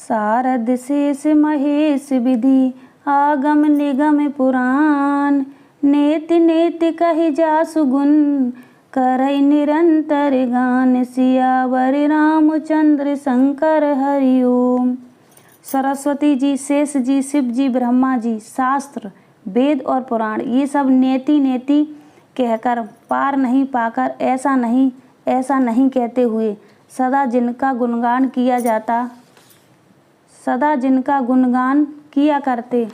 शारद शेष महेश विधि आगम निगम पुराण। नेति नेति कहि जासु गुण करई निरंतर गान। सियावर रामचंद्र शंकर हरि ओम। सरस्वती जी, शेष जी, शिव जी, ब्रह्मा जी, शास्त्र, वेद और पुराण ये सब नेति नेति कहकर पार नहीं पाकर ऐसा नहीं कहते हुए सदा जिनका गुणगान किया करते।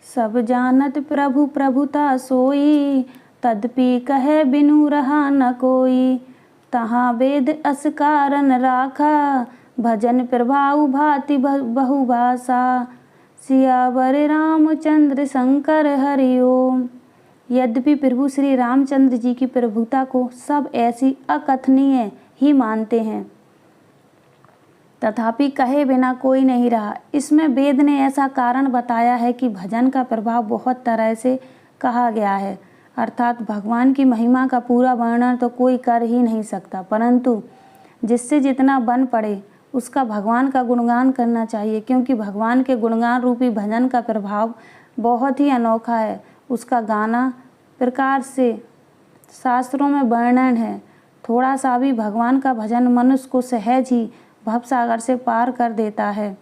सब जानत प्रभु प्रभुता सोई, तदपि कहे बिनु रहा न कोई। तहाँ वेद अस कारण राखा, भजन प्रभाव भांति बहुभाषा। सियावर रामचंद्र शंकर हरि ओम। यद्यपि प्रभु श्री रामचंद्र जी की प्रभुता को सब ऐसी अकथनीय ही मानते हैं, तथापि कहे बिना कोई नहीं रहा। इसमें वेद ने ऐसा कारण बताया है कि भजन का प्रभाव बहुत तरह से कहा गया है, अर्थात भगवान की महिमा का पूरा वर्णन तो कोई कर ही नहीं सकता, परंतु जिससे जितना बन पड़े उसका भगवान का गुणगान करना चाहिए, क्योंकि भगवान के गुणगान रूपी भजन का प्रभाव बहुत ही अनोखा है। उसका गाना प्रकार से शास्त्रों में वर्णन है। थोड़ा सा भी भगवान का भजन मनुष्य को सहज ही भवसागर से पार कर देता है।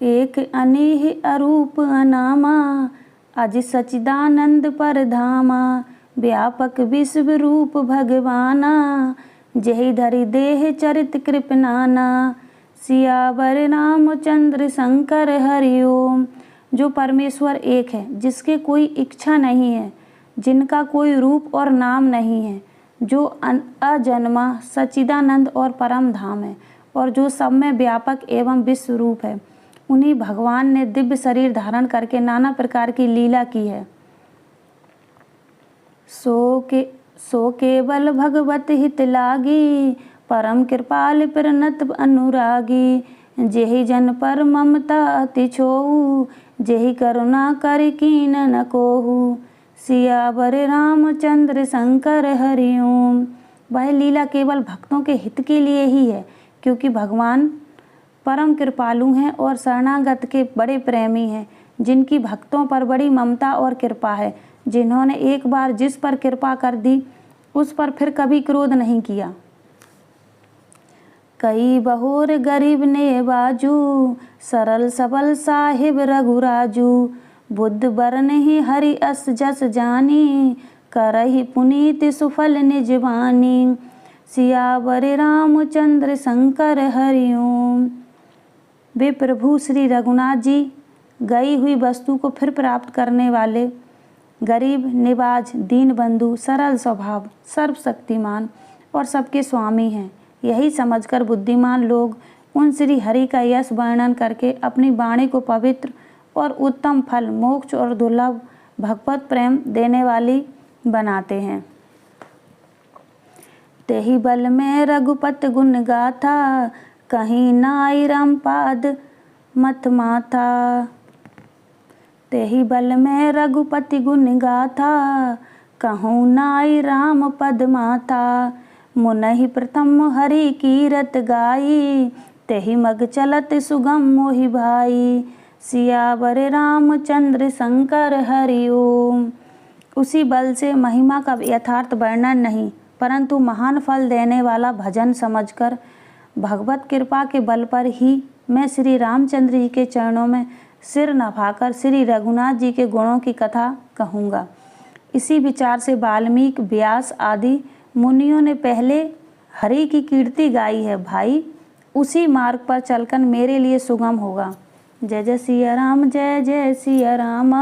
एक अनेह अरूप अनामा, अज सच्चिदानंद परधामा। व्यापक विश्व रूप भगवाना, जहि धरि देह चरित कृपनाना। सियावर रामचंद्र शंकर हरि ओम। जो परमेश्वर एक है, जिसके कोई इच्छा नहीं है, जिनका कोई रूप और नाम नहीं है, जो अजन्मा सच्चिदानंद और परम धाम है, और जो सब में व्यापक एवं विश्व रूप है, उन्हीं भगवान ने दिव्य शरीर धारण करके नाना प्रकार की लीला की है। सो केवल भगवत हित लागी, परम कृपाल प्रणत अनुरागी। जेहि जन पर ममता अति छोऊ, जेहि करुणा कर कीन न कोहू। सियावर रामचंद्र शंकर हरि ओम। वह लीला केवल भक्तों के हित के लिए ही है, क्योंकि भगवान परम कृपालु हैं और शरणागत के बड़े प्रेमी हैं, जिनकी भक्तों पर बड़ी ममता और कृपा है, जिन्होंने एक बार जिस पर कृपा कर दी उस पर फिर कभी क्रोध नहीं किया। कई बहोर गरीब ने बाजू, सरल सबल साहिब रघुराजू। बुद्ध बरन ही हरि अस जस जानी, करहि पुनीत सुफल निज वानी। सियावर रामचंद्र शंकर हरि ओम। वे प्रभु श्री रघुनाथ जी गई हुई वस्तु को फिर प्राप्त करने वाले, गरीब निवाज, दीन बंधु, सरल स्वभाव, सर्वशक्तिमान और सबके स्वामी हैं। यही समझकर बुद्धिमान लोग उन श्री हरि का यश वर्णन करके अपनी वाणी को पवित्र और उत्तम फल, मोक्ष और दुर्लभ भगवत प्रेम देने वाली बनाते हैं। तेहि बल में रघुपत गुण गाथा, कहीं नाई रामपाद मत माथा। तेहि बल में रघुपति गुण गाथा, कहूँ नाई राम पद माथा। मुनहि प्रथम हरि कीरत गाई, तेहि मग चलत सुगम मोहि भाई। सियावर रामचंद्र शंकर हरि ओम। उसी बल से महिमा का यथार्थ वर्णन नहीं, परंतु महान फल देने वाला भजन समझकर भगवत कृपा के बल पर ही मैं श्री रामचंद्र जी के चरणों में सिर नभाकर श्री रघुनाथ जी के गुणों की कथा कहूँगा। इसी विचार से वाल्मीकि, व्यास आदि मुनियों ने पहले हरि की कीर्ति गाई है। भाई, उसी मार्ग पर चलकर मेरे लिए सुगम होगा। जय जय सिया राम, जय जय सिया राम।